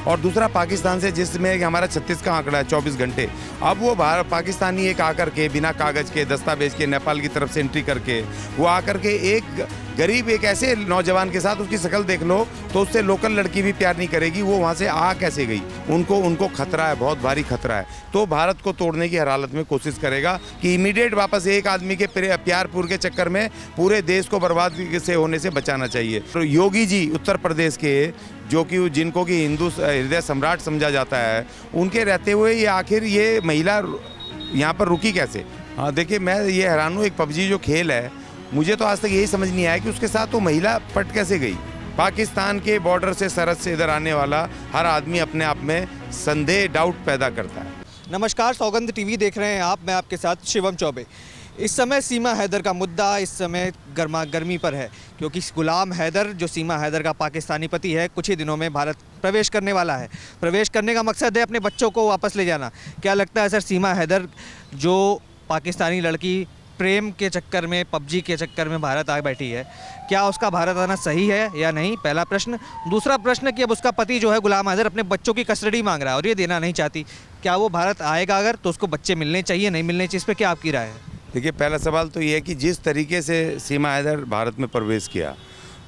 और दूसरा पाकिस्तान से, जिसमें हमारा 36 का आंकड़ा है 24 घंटे, अब वो पाकिस्तानी एक आकर के बिना कागज़ के, दस्तावेज के, नेपाल की तरफ से एंट्री करके वो आकर के एक गरीब एक ऐसे नौजवान के साथ, उसकी शक्ल देख लो तो उससे लोकल लड़की भी प्यार नहीं करेगी। वो वहाँ से आ कैसे गई? उनको खतरा है, बहुत भारी खतरा है। तो भारत को तोड़ने की हर हालत में कोशिश करेगा कि इमीडिएट वापस एक आदमी के प्यार के चक्कर में पूरे देश को बर्बाद से होने से बचाना चाहिए। तो योगी जी उत्तर प्रदेश के, जो कि जिनको कि हिंदू हृदय सम्राट समझा जाता है, उनके रहते हुए ये आखिर ये महिला यहाँ पर रुकी कैसे? हाँ देखिए, मैं ये हैरान हूँ, एक पबजी जो खेल है, मुझे तो आज तक यही समझ नहीं आया कि उसके साथ वो महिला पट कैसे गई। पाकिस्तान के बॉर्डर से, सरहद से इधर आने वाला हर आदमी अपने आप में संदेह, डाउट पैदा करता है। नमस्कार, सौगंध टीवी देख रहे हैं आप, मैं आपके साथ शिवम चौबे। इस समय सीमा हैदर का मुद्दा इस समय गर्मा गर्मी पर है, क्योंकि गुलाम हैदर, जो सीमा हैदर का पाकिस्तानी पति है, कुछ ही दिनों में भारत प्रवेश करने वाला है। प्रवेश करने का मकसद है अपने बच्चों को वापस ले जाना। क्या लगता है सर, सीमा हैदर जो पाकिस्तानी लड़की प्रेम के चक्कर में, पबजी के चक्कर में भारत आ बैठी है, क्या उसका भारत आना सही है या नहीं? पहला प्रश्न। दूसरा प्रश्न कि अब उसका पति जो है गुलाम हैदर अपने बच्चों की कस्टडी मांग रहा है और ये देना नहीं चाहती, क्या वो भारत आएगा? अगर तो उसको बच्चे मिलने चाहिए, नहीं मिलने चाहिए? इस पर क्या आपकी राय है? देखिए, पहला सवाल तो ये है कि जिस तरीके से सीमा हैदर भारत में प्रवेश किया,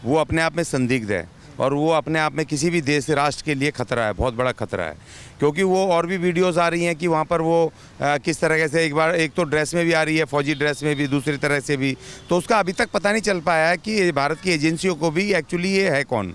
वो अपने आप में संदिग्ध है और वो अपने आप में किसी भी देश, राष्ट्र के लिए खतरा है, बहुत बड़ा खतरा है। क्योंकि वो और भी वीडियोस आ रही हैं कि वहाँ पर वो किस तरह से, एक तो ड्रेस में भी आ रही है, फौजी ड्रेस में भी, दूसरी तरह से भी, तो उसका अभी तक पता नहीं चल पाया है कि भारत की एजेंसियों को भी एक्चुअली ये है कौन।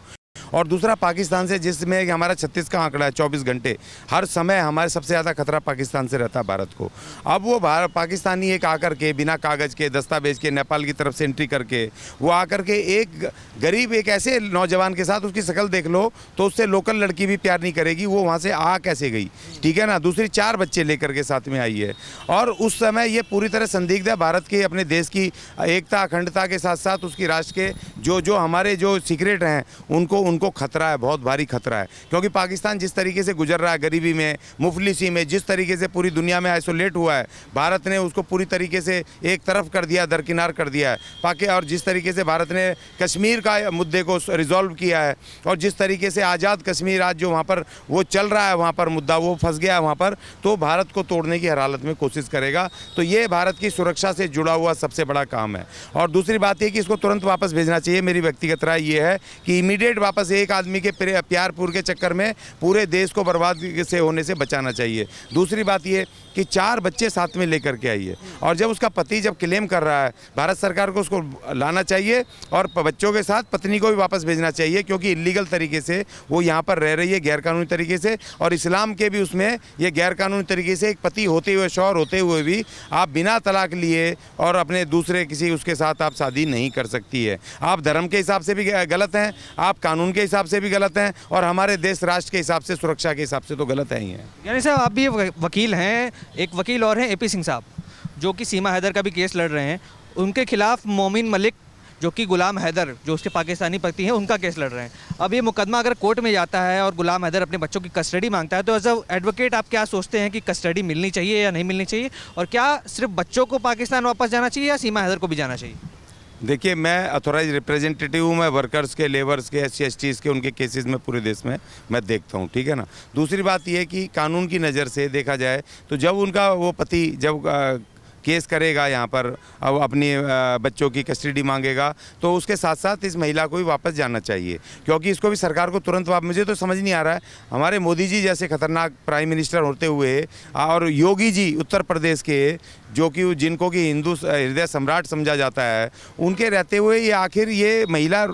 और दूसरा पाकिस्तान से, जिसमें हमारा 36 का आंकड़ा है 24 घंटे, हर समय हमारे सबसे ज़्यादा खतरा पाकिस्तान से रहता है भारत को। अब वो पाकिस्तानी एक आकर के बिना कागज़ के, दस्तावेज के, नेपाल की तरफ से एंट्री करके वो आकर के एक गरीब एक ऐसे नौजवान के साथ, उसकी शक्ल देख लो तो उससे लोकल लड़की भी प्यार नहीं करेगी। वो वहाँ से आ कैसे गई? ठीक है ना। दूसरी 4 बच्चे लेकर के साथ में आई है और उस समय ये पूरी तरह संदिग्ध है भारत के, अपने देश की एकता, अखंडता के साथ साथ उसकी राष्ट्र के जो हमारे जो सीक्रेट हैं, उनको खतरा है, बहुत भारी खतरा है। क्योंकि पाकिस्तान जिस तरीके से गुजर रहा है, गरीबी में, मुफलिसी में, जिस तरीके से पूरी दुनिया में आइसोलेट हुआ है, भारत ने उसको पूरी तरीके से एक तरफ कर दिया, दरकिनार कर दिया है। और जिस तरीके से भारत ने कश्मीर का मुद्दे को रिजॉल्व किया है और जिस तरीके से आज़ाद कश्मीर आज जो वहाँ पर वो चल रहा है, वहाँ पर मुद्दा वो फंस गया है वहाँ पर, तो भारत को तोड़ने की हर हालत में कोशिश करेगा। तो ये भारत की सुरक्षा से जुड़ा हुआ सबसे बड़ा काम है। और दूसरी बात ये कि इसको तुरंत वापस भेजना चाहिए। मेरी व्यक्तिगत राय ये है कि इमीडिएट वापस एक आदमी के प्यार के चक्कर में पूरे देश को बर्बाद से होने से बचाना चाहिए। दूसरी बात ये कि 4 बच्चे साथ में लेकर के आई है और जब उसका पति जब क्लेम कर रहा है, भारत सरकार को उसको लाना चाहिए और बच्चों के साथ पत्नी को भी वापस भेजना चाहिए, क्योंकि इलीगल तरीके से वो यहाँ पर रह रही है, गैरकानूनी तरीके से। और इस्लाम के भी उसमें ये गैरकानूनी तरीके से एक पति होते हुए, शौहर होते हुए भी आप बिना तलाक लिए और अपने दूसरे किसी उसके साथ आप शादी नहीं कर सकती है। आप धर्म के हिसाब से भी गलत हैं, आप कानून के हिसाब से भी गलत हैं और हमारे देश राष्ट्र के हिसाब से, सुरक्षा के हिसाब से तो गलत है ही है। यानी साहब, आप भी वकील हैं, एक वकील और हैं एपी सिंह साहब, जो कि सीमा हैदर का भी केस लड़ रहे हैं। उनके खिलाफ मोमिन मलिक, जो कि गुलाम हैदर, जो उसके पाकिस्तानी पति हैं, उनका केस लड़ रहे हैं। अब ये मुकदमा अगर कोर्ट में जाता है और गुलाम हैदर अपने बच्चों की कस्टडी मांगता है, तो एज अ एडवोकेट आप क्या सोचते हैं कि कस्टडी मिलनी चाहिए या नहीं मिलनी चाहिए? और क्या सिर्फ बच्चों को पाकिस्तान वापस जाना चाहिए या सीमा हैदर को भी जाना चाहिए? देखिए, मैं अथॉराइज रिप्रेजेंटेटिव हूँ, मैं वर्कर्स के, लेबर्स के, SC STs के, उनके केसेस में पूरे देश में मैं देखता हूँ। ठीक है ना। दूसरी बात यह है कि कानून की नज़र से देखा जाए तो जब उनका वो पति जब केस करेगा यहाँ पर, अब अपनी बच्चों की कस्टडी मांगेगा, तो उसके साथ साथ इस महिला को भी वापस जाना चाहिए, क्योंकि इसको भी सरकार को तुरंत वापस। मुझे तो समझ नहीं आ रहा है, हमारे मोदी जी जैसे खतरनाक प्राइम मिनिस्टर होते हुए और योगी जी उत्तर प्रदेश के, जो कि जिनको कि हिंदू हृदय सम्राट समझा जाता है, उनके रहते हुए ये आखिर ये महिला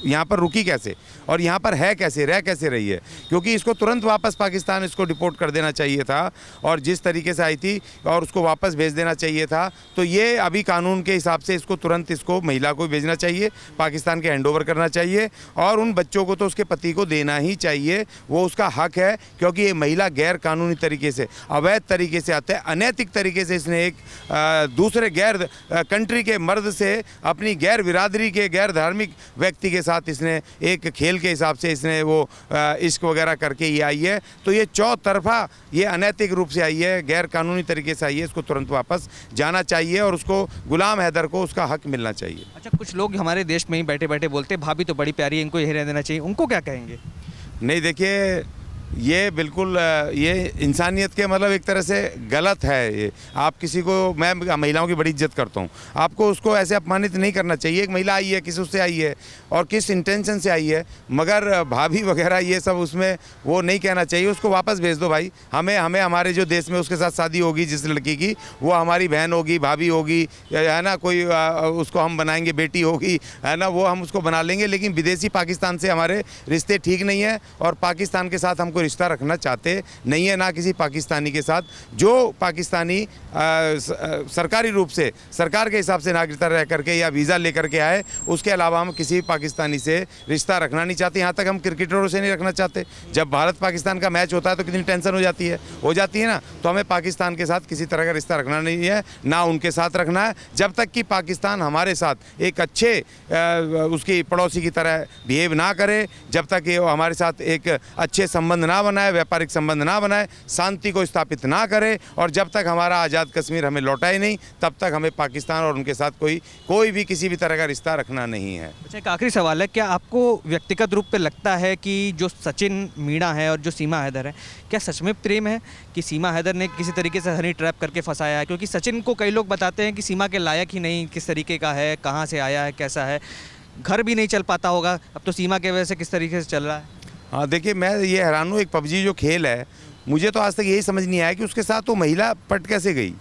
यहाँ पर रुकी कैसे और यहाँ पर है कैसे, रह कैसे रही है? क्योंकि इसको तुरंत वापस पाकिस्तान इसको डिपोर्ट कर देना चाहिए था और जिस तरीके से आई थी और उसको वापस भेज देना चाहिए था। तो ये अभी कानून के हिसाब से इसको तुरंत, इसको महिला को भेजना चाहिए, पाकिस्तान के हैंडओवर करना चाहिए और उन बच्चों को तो उसके पति को देना ही चाहिए, वो उसका हक है। क्योंकि ये महिला गैर कानूनी तरीके से, अवैध तरीके से आता है, अनैतिक तरीके से इसने एक दूसरे गैर कंट्री के मर्द से, अपनी गैर बिरादरी के, गैर धार्मिक व्यक्ति के साथ इसने एक खेल के हिसाब से इसने वो इश्क वगैरह करके ये आई है। तो ये चौतरफा ये अनैतिक रूप से आई है, गैर कानूनी तरीके से आई है। इसको तुरंत वापस जाना चाहिए और उसको, गुलाम हैदर को उसका हक मिलना चाहिए। अच्छा, कुछ लोग हमारे देश में ही बैठे बैठे बोलते हैं भाभी तो बड़ी प्यारी है, इनको यही रहने देना चाहिए, उनको क्या कहेंगे? नहीं, देखिए, ये बिल्कुल ये इंसानियत के मतलब एक तरह से गलत है। ये आप किसी को, मैं महिलाओं की बड़ी इज्जत करता हूँ, आपको उसको ऐसे अपमानित नहीं करना चाहिए। एक महिला आई है, किस उससे आई है और किस इंटेंशन से आई है, मगर भाभी वगैरह ये सब उसमें वो नहीं कहना चाहिए। उसको वापस भेज दो भाई। हमें हमारे जो देश में उसके साथ शादी होगी जिस लड़की की, वो हमारी बहन होगी, भाभी होगी, है ना, कोई उसको हम बनाएंगे, बेटी होगी, है ना, वो हम उसको बना लेंगे। लेकिन विदेशी पाकिस्तान से हमारे रिश्ते ठीक नहीं है और पाकिस्तान के साथ हमको रिश्ता रखना चाहते नहीं है, ना किसी पाकिस्तानी के साथ। जो पाकिस्तानी सरकारी रूप से सरकार के हिसाब से नागरिकता रह करके या वीज़ा लेकर के आए, उसके अलावा हम किसी पाकिस्तानी से रिश्ता रखना नहीं चाहते। यहाँ तक हम क्रिकेटरों से नहीं रखना चाहते। जब भारत पाकिस्तान का मैच होता है तो कितनी टेंशन हो जाती है ना। तो हमें पाकिस्तान के साथ किसी तरह का रिश्ता रखना नहीं है, ना उनके साथ रखना है, जब तक कि पाकिस्तान हमारे साथ एक अच्छे उसकी पड़ोसी की तरह बिहेव ना करे, जब तक ये हमारे साथ एक अच्छे संबंध ना बनाए, व्यापारिक संबंध ना बनाए, शांति को स्थापित ना करे, और जब तक हमारा आज़ाद कश्मीर हमें लौटाए नहीं, तब तक हमें पाकिस्तान और उनके साथ कोई भी किसी भी तरह का रिश्ता रखना नहीं है। अच्छा, एक आखिरी सवाल है, क्या आपको व्यक्तिगत रूप पे लगता है कि जो सचिन मीणा है और जो सीमा हैदर है, क्या सच में प्रेम है कि सीमा हैदर ने किसी तरीके से हनी ट्रैप करके फंसाया है? क्योंकि सचिन को कई लोग बताते हैं कि सीमा के लायक ही नहीं, किस तरीके का है, कहाँ से आया है, कैसा है, घर भी नहीं चल पाता होगा, अब तो सीमा के वजह से किस तरीके से चल रहा है। हाँ देखिए, मैं ये हैरान हूँ, एक पबजी जो खेल है, मुझे तो आज तक यही समझ नहीं आया कि उसके साथ वो महिला पट कैसे गई।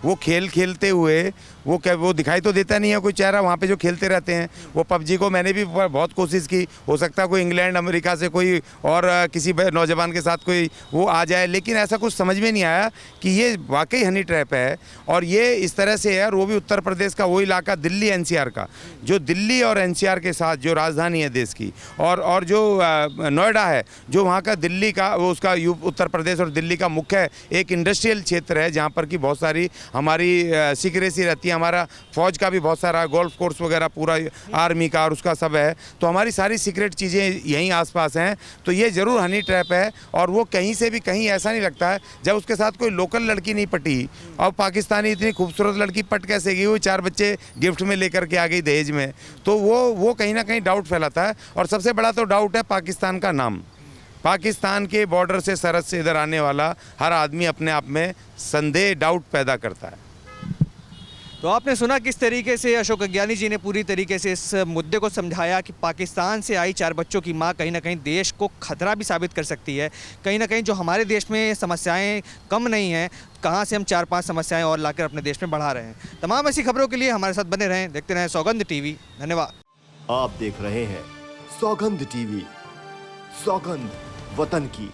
वो खेल खेलते हुए वो दिखाई तो देता नहीं है कोई चेहरा वहाँ पे जो खेलते रहते हैं। वो पबजी को मैंने भी बहुत कोशिश की, हो सकता है कोई इंग्लैंड अमेरिका से कोई और किसी नौजवान के साथ कोई वो आ जाए, लेकिन ऐसा कुछ समझ में नहीं आया कि ये वाकई हनी ट्रैप है और ये इस तरह से है। और वो भी उत्तर प्रदेश का वो इलाका, दिल्ली एनसीआर का, जो दिल्ली और एनसीआर के साथ जो राजधानी है देश की, और जो नोएडा है, जो वहाँ का दिल्ली का वो उसका उत्तर प्रदेश और दिल्ली का मुख्य एक इंडस्ट्रियल क्षेत्र है, जहाँ पर कि बहुत सारी हमारी सिक्रेसी रहती है। हमारा फौज का भी बहुत सारा गोल्फ कोर्स वगैरह पूरा आर्मी का और उसका सब है, तो हमारी सारी सीक्रेट चीज़ें यहीं आसपास हैं। तो ये ज़रूर हनी ट्रैप है और वो कहीं से भी कहीं ऐसा नहीं लगता है। जब उसके साथ कोई लोकल लड़की नहीं पटी और पाकिस्तानी इतनी खूबसूरत लड़की पट कैसे गई, वो 4 बच्चे गिफ्ट में लेकर के आ गई दहेज में, तो वो कहीं ना कहीं डाउट फैलाता है। और सबसे बड़ा तो डाउट है पाकिस्तान का नाम। पाकिस्तान के बॉर्डर से, सरहद से इधर आने वाला हर आदमी अपने आप में संदेह, डाउट पैदा करता है। तो आपने सुना किस तरीके से अशोक अज्ञानी जी ने पूरी तरीके से इस मुद्दे को समझाया कि पाकिस्तान से आई 4 बच्चों की मां कहीं ना कहीं देश को खतरा भी साबित कर सकती है। कहीं ना कहीं जो हमारे देश में समस्याएं कम नहीं हैं, कहां से हम 4-5 समस्याएं और लाकर अपने देश में बढ़ा रहे हैं। तमाम ऐसी खबरों के लिए हमारे साथ बने रहें, देखते रहें सौगंध टीवी। धन्यवाद। आप देख रहे हैं सौगंध टीवी, सौगंध वतन की।